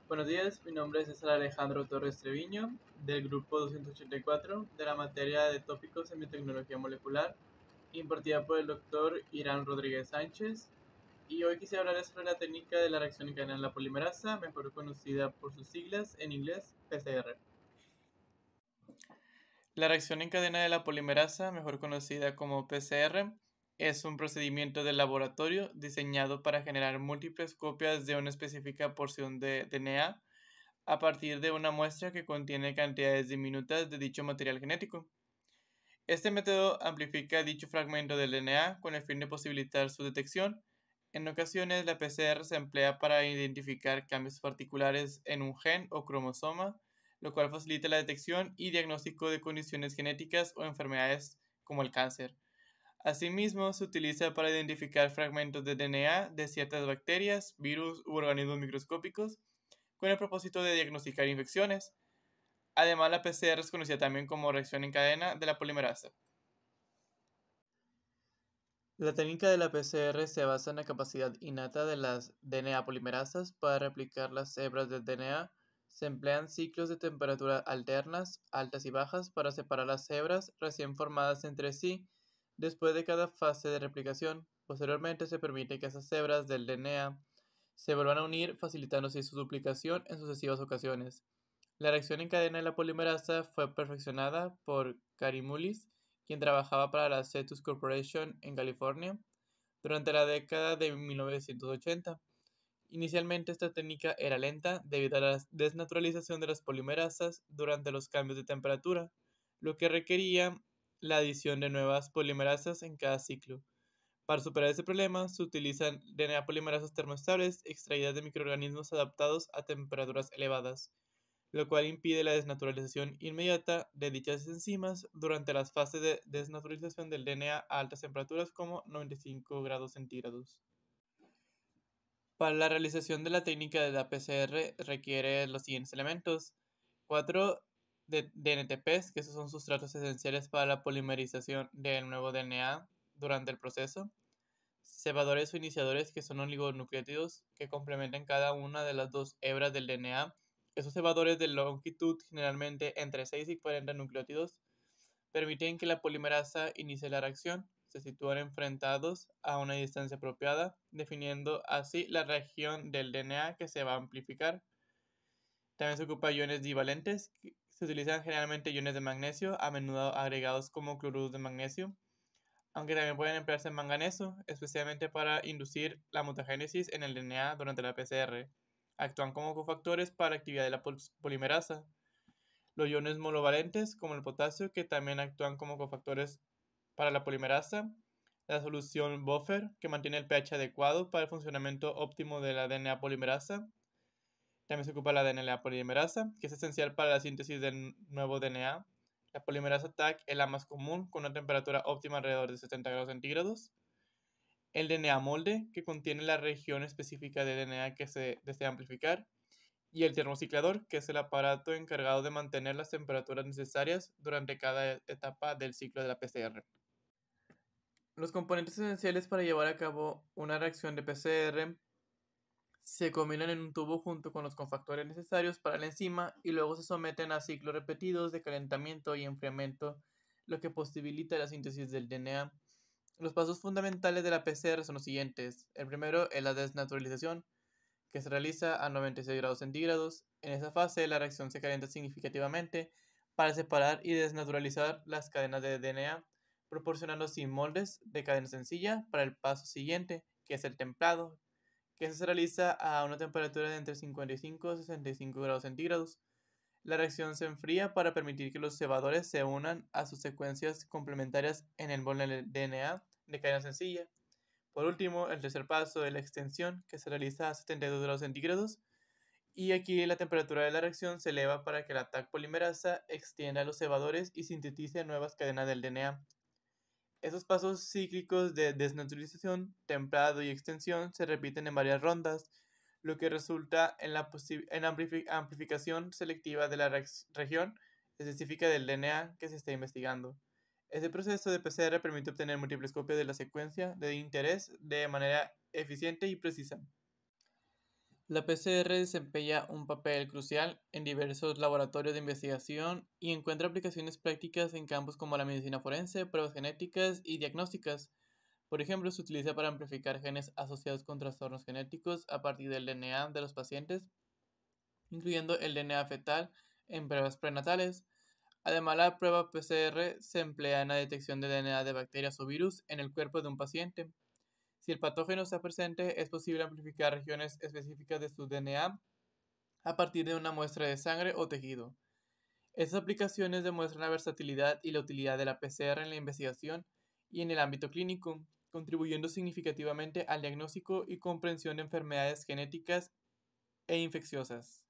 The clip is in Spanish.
Buenos días, mi nombre es César Alejandro Torres Treviño, del grupo 284 de la materia de tópicos en biotecnología molecular, impartida por el doctor Irán Rodríguez Sánchez. Y hoy quisiera hablarles sobre la técnica de la reacción en cadena de la polimerasa, mejor conocida por sus siglas en inglés PCR. La reacción en cadena de la polimerasa, mejor conocida como PCR, es un procedimiento de laboratorio diseñado para generar múltiples copias de una específica porción de DNA a partir de una muestra que contiene cantidades diminutas de dicho material genético. Este método amplifica dicho fragmento del DNA con el fin de posibilitar su detección. En ocasiones, la PCR se emplea para identificar cambios particulares en un gen o cromosoma, lo cual facilita la detección y diagnóstico de condiciones genéticas o enfermedades como el cáncer. Asimismo, se utiliza para identificar fragmentos de DNA de ciertas bacterias, virus u organismos microscópicos con el propósito de diagnosticar infecciones. Además, la PCR es conocida también como reacción en cadena de la polimerasa. La técnica de la PCR se basa en la capacidad innata de las DNA polimerasas para replicar las hebras del DNA. Se emplean ciclos de temperatura alternas, altas y bajas, para separar las hebras recién formadas entre sí después de cada fase de replicación. Posteriormente se permite que esas hebras del DNA se vuelvan a unir, facilitando así su duplicación en sucesivas ocasiones. La reacción en cadena de la polimerasa fue perfeccionada por Kary Mullis, quien trabajaba para la Cetus Corporation en California durante la década de 1980. Inicialmente esta técnica era lenta debido a la desnaturalización de las polimerasas durante los cambios de temperatura, lo que requería la adición de nuevas polimerasas en cada ciclo. Para superar ese problema, se utilizan DNA polimerasas termoestables extraídas de microorganismos adaptados a temperaturas elevadas, lo cual impide la desnaturalización inmediata de dichas enzimas durante las fases de desnaturalización del DNA a altas temperaturas como 95 grados centígrados. Para la realización de la técnica de la PCR requiere los siguientes elementos: 4 DNTPs, que esos son sustratos esenciales para la polimerización del nuevo DNA durante el proceso; cebadores o iniciadores, que son oligonucleótidos que complementan cada una de las dos hebras del DNA. Esos cebadores de longitud, generalmente entre 6 y 40 nucleótidos, permiten que la polimerasa inicie la reacción. Se sitúan enfrentados a una distancia apropiada, definiendo así la región del DNA que se va a amplificar. También se ocupa iones divalentes. Se utilizan generalmente iones de magnesio, a menudo agregados como cloruro de magnesio, aunque también pueden emplearse en manganeso, especialmente para inducir la mutagénesis en el DNA durante la PCR. Actúan como cofactores para la actividad de la polimerasa. Los iones monovalentes, como el potasio, que también actúan como cofactores para la polimerasa. La solución buffer, que mantiene el pH adecuado para el funcionamiento óptimo de la DNA polimerasa. También se ocupa la DNA polimerasa, que es esencial para la síntesis del nuevo DNA. La polimerasa TAC es la más común, con una temperatura óptima alrededor de 70 grados centígrados. El DNA molde, que contiene la región específica de DNA que se desea amplificar. Y el termociclador, que es el aparato encargado de mantener las temperaturas necesarias durante cada etapa del ciclo de la PCR. Los componentes esenciales para llevar a cabo una reacción de PCR se combinan en un tubo junto con los cofactores necesarios para la enzima y luego se someten a ciclos repetidos de calentamiento y enfriamiento, lo que posibilita la síntesis del DNA. Los pasos fundamentales de la PCR son los siguientes. El primero es la desnaturalización, que se realiza a 96 grados centígrados. En esa fase, la reacción se calienta significativamente para separar y desnaturalizar las cadenas de DNA, proporcionando así moldes de cadena sencilla para el paso siguiente, que es el templado, que se realiza a una temperatura de entre 55 y 65 grados centígrados. La reacción se enfría para permitir que los cebadores se unan a sus secuencias complementarias en el bol del DNA de cadena sencilla. Por último, el tercer paso es la extensión, que se realiza a 72 grados centígrados, y aquí la temperatura de la reacción se eleva para que la TAC polimerasa extienda los cebadores y sintetice nuevas cadenas del DNA. Esos pasos cíclicos de desnaturalización, templado y extensión se repiten en varias rondas, lo que resulta en la amplificación selectiva de la región específica del DNA que se está investigando. Este proceso de PCR permite obtener múltiples copias de la secuencia de interés de manera eficiente y precisa. La PCR desempeña un papel crucial en diversos laboratorios de investigación y encuentra aplicaciones prácticas en campos como la medicina forense, pruebas genéticas y diagnósticas. Por ejemplo, se utiliza para amplificar genes asociados con trastornos genéticos a partir del DNA de los pacientes, incluyendo el DNA fetal en pruebas prenatales. Además, la prueba PCR se emplea en la detección de DNA de bacterias o virus en el cuerpo de un paciente. Si el patógeno está presente, es posible amplificar regiones específicas de su DNA a partir de una muestra de sangre o tejido. Estas aplicaciones demuestran la versatilidad y la utilidad de la PCR en la investigación y en el ámbito clínico, contribuyendo significativamente al diagnóstico y comprensión de enfermedades genéticas e infecciosas.